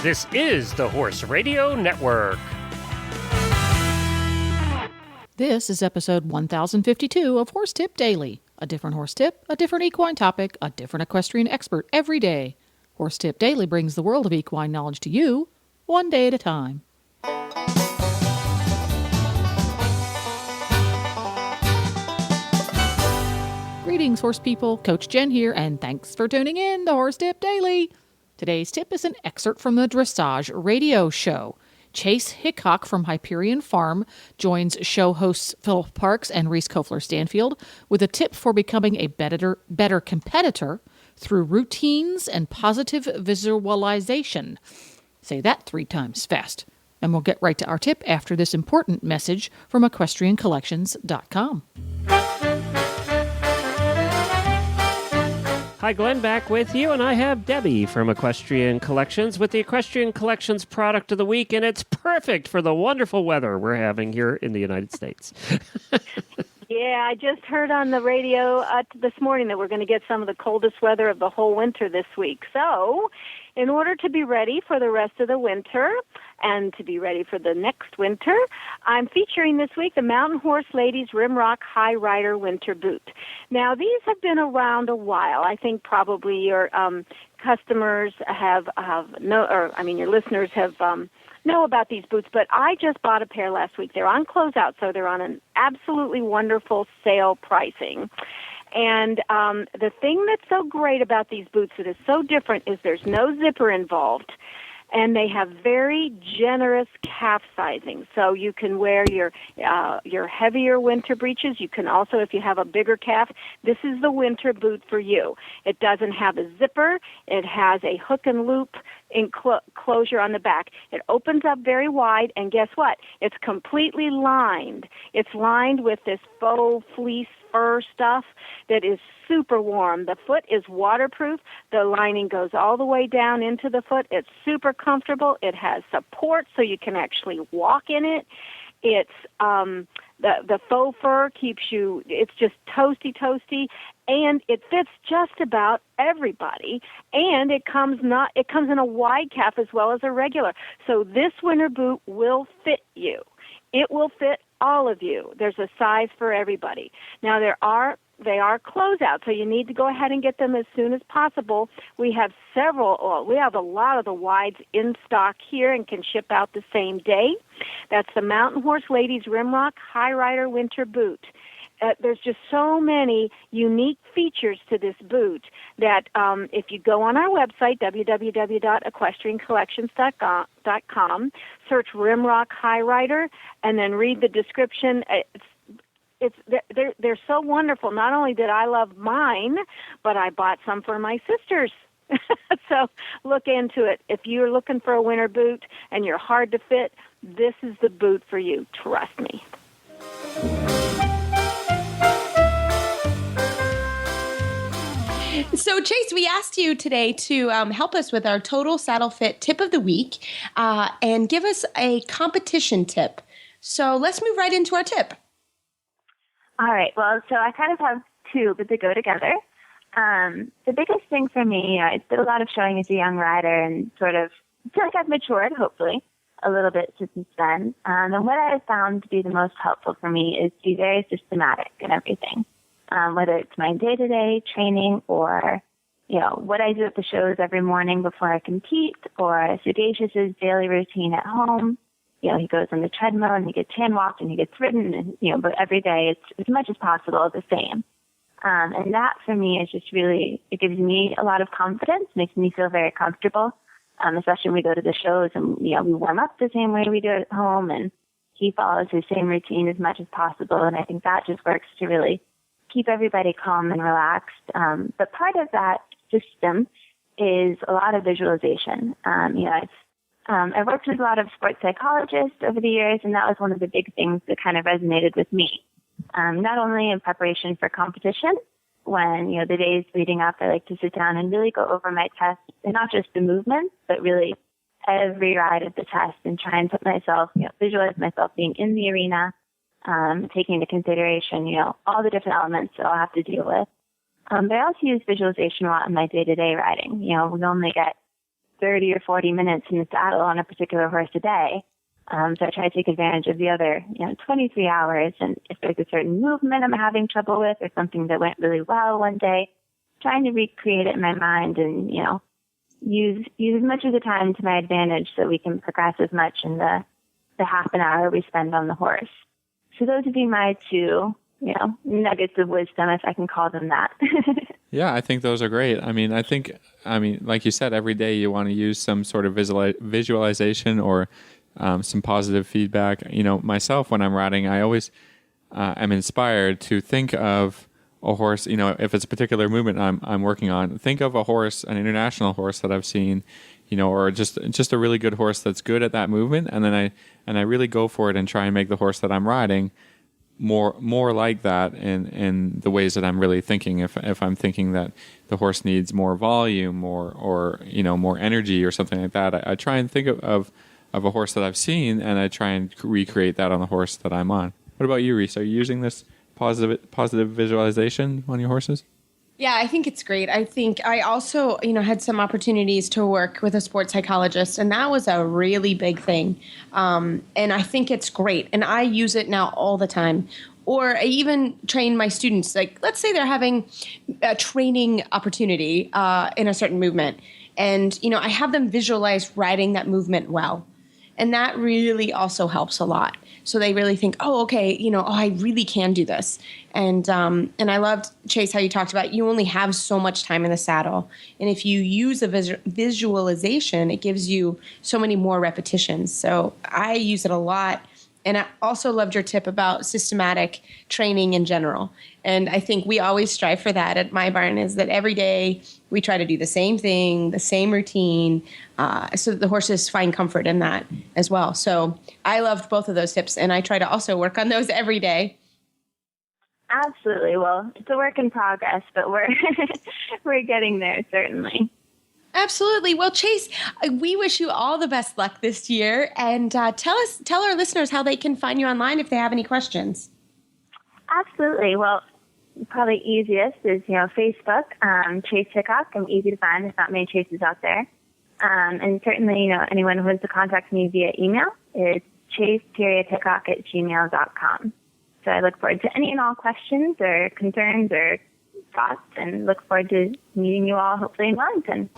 This is the Horse Radio Network. This is episode 1052 of Horse Tip Daily. A different horse tip, a different equine topic, a different equestrian expert every day. Horse Tip Daily brings the world of equine knowledge to you, one day at a time. Greetings, horse people. Coach Jen here, and thanks for tuning in to Horse Tip Daily. Today's tip is an excerpt from the Dressage radio show. Chase Hickok from Hyperion Farm joins show hosts Philip Parks and Reese Kofler-Stanfield with a tip for becoming a better competitor through routines and positive visualization. Say that 3 times fast. And we'll get right to our tip after this important message from equestriancollections.com. Hi, Glenn, back with you, and I have Debbie from Equestrian Collections with the Equestrian Collections product of the week, and it's perfect for the wonderful weather we're having here in the United States. Yeah, I just heard on the radio this morning that we're going to get some of the coldest weather of the whole winter this week. So, in order to be ready for the rest of the winter and to be ready for the next winter, I'm featuring this week the Mountain Horse Ladies Rimrock High Rider Winter Boot. Now, these have been around a while. I think probably your customers your listeners have know about these boots, but I just bought a pair last week. They're on closeout, so they're on an absolutely wonderful sale pricing. And the thing that's so great about these boots that is so different is there's no zipper involved, and they have very generous calf sizing. So you can wear your heavier winter breeches. You can also, if you have a bigger calf, this is the winter boot for you. It doesn't have a zipper. It has a hook and loop enclosure on the back. It opens up very wide, and guess what? It's completely lined. It's lined with this faux fleece fur stuff that is super warm. The foot is waterproof. The lining goes all the way down into the foot. It's super comfortable. It has support so you can actually walk in it. It's the faux fur keeps you, it's just toasty, and it fits just about everybody, and it comes in a wide calf as well as a regular. So this winter boot will fit you. It will fit all of you. There's a size for everybody. Now they are closeout, so you need to go ahead and get them as soon as possible. We have a lot of the wides in stock here and can ship out the same day. That's the Mountain Horse Ladies Rimrock High Rider Winter Boot. There's just so many unique features to this boot that if you go on our website, www.equestriancollections.com, search Rimrock High Rider, and then read the description. They're so wonderful. Not only did I love mine, but I bought some for my sisters. So look into it. If you're looking for a winter boot and you're hard to fit, this is the boot for you. Trust me. So, Chase, we asked you today to help us with our total saddle fit tip of the week and give us a competition tip. So let's move right into our tip. All right. Well, so I kind of have 2, but they go together. The biggest thing for me, I did a lot of showing as a young rider and sort of feel like I've matured, hopefully, a little bit since then. And what I have found to be the most helpful for me is to be very systematic in everything. Whether it's my day-to-day training or, what I do at the shows every morning before I compete, or Sagacious's daily routine at home. He goes on the treadmill and he gets hand walked and he gets ridden, and, but every day it's as much as possible the same. And that for me is just really, it gives me a lot of confidence, makes me feel very comfortable, especially when we go to the shows and, we warm up the same way we do at home, and he follows his same routine as much as possible. And I think that just works to really keep everybody calm and relaxed. But part of that system is a lot of visualization. I've worked with a lot of sports psychologists over the years, and that was one of the big things that kind of resonated with me. Not only in preparation for competition, when, the days leading up, I like to sit down and really go over my tests, and not just the movements, but really every ride of the test, and try and put myself, visualize myself being in the arena, taking into consideration, all the different elements that I'll have to deal with. But I also use visualization a lot in my day-to-day riding. We only get 30 or 40 minutes in the saddle on a particular horse a day. So I try to take advantage of the other, 23 hours. And if there's a certain movement I'm having trouble with or something that went really well one day, trying to recreate it in my mind and, use as much of the time to my advantage so we can progress as much in the half an hour we spend on the horse. So those would be my two, nuggets of wisdom, if I can call them that. Yeah, I think those are great. I mean, like you said, every day you want to use some sort of visualization or some positive feedback. Myself, when I'm riding, I always am inspired to think of a horse, if it's a particular movement I'm working on, think of a horse, an international horse that I've seen, or just a really good horse that's good at that movement. And then I really go for it and try and make the horse that I'm riding more like that in the ways that I'm really thinking. If I'm thinking that the horse needs more volume or more energy or something like that, I try and think of a horse that I've seen, and I try and recreate that on the horse that I'm on. What about you, Reese? Are you using this positive visualization on your horses? Yeah, I think it's great. I think I also, had some opportunities to work with a sports psychologist, and that was a really big thing. And I think it's great. And I use it now all the time. Or I even train my students. Like, let's say they're having a training opportunity in a certain movement. And, I have them visualize riding that movement well. And that really also helps a lot. So they really think, oh, okay, I really can do this. And I loved, Chase, how you talked about you only have so much time in the saddle. And if you use a visualization, it gives you so many more repetitions. So I use it a lot. And I also loved your tip about systematic training in general. And I think we always strive for that at my barn, is that every day we try to do the same thing, the same routine, so that the horses find comfort in that as well. So I loved both of those tips, and I try to also work on those every day. Absolutely. Well, it's a work in progress, but we're getting there, certainly. Absolutely. Well, Chase, we wish you all the best luck this year, and tell our listeners how they can find you online if they have any questions. Absolutely. Well, probably easiest is, Facebook, Chase Hickok. I'm easy to find. There's not many Chases out there. And certainly, anyone who wants to contact me via email is chase-hickok@gmail.com. So I look forward to any and all questions or concerns or thoughts, and look forward to meeting you all hopefully in Wellington.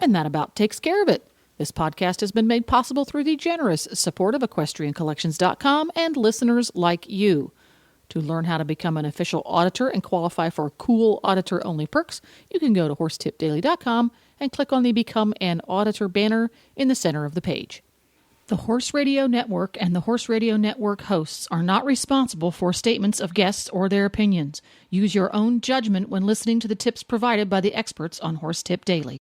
And that about takes care of it. This podcast has been made possible through the generous support of EquestrianCollections.com and listeners like you. To learn how to become an official auditor and qualify for cool auditor-only perks, you can go to HorseTipDaily.com and click on the Become an Auditor banner in the center of the page. The Horse Radio Network and the Horse Radio Network hosts are not responsible for statements of guests or their opinions. Use your own judgment when listening to the tips provided by the experts on Horse Tip Daily.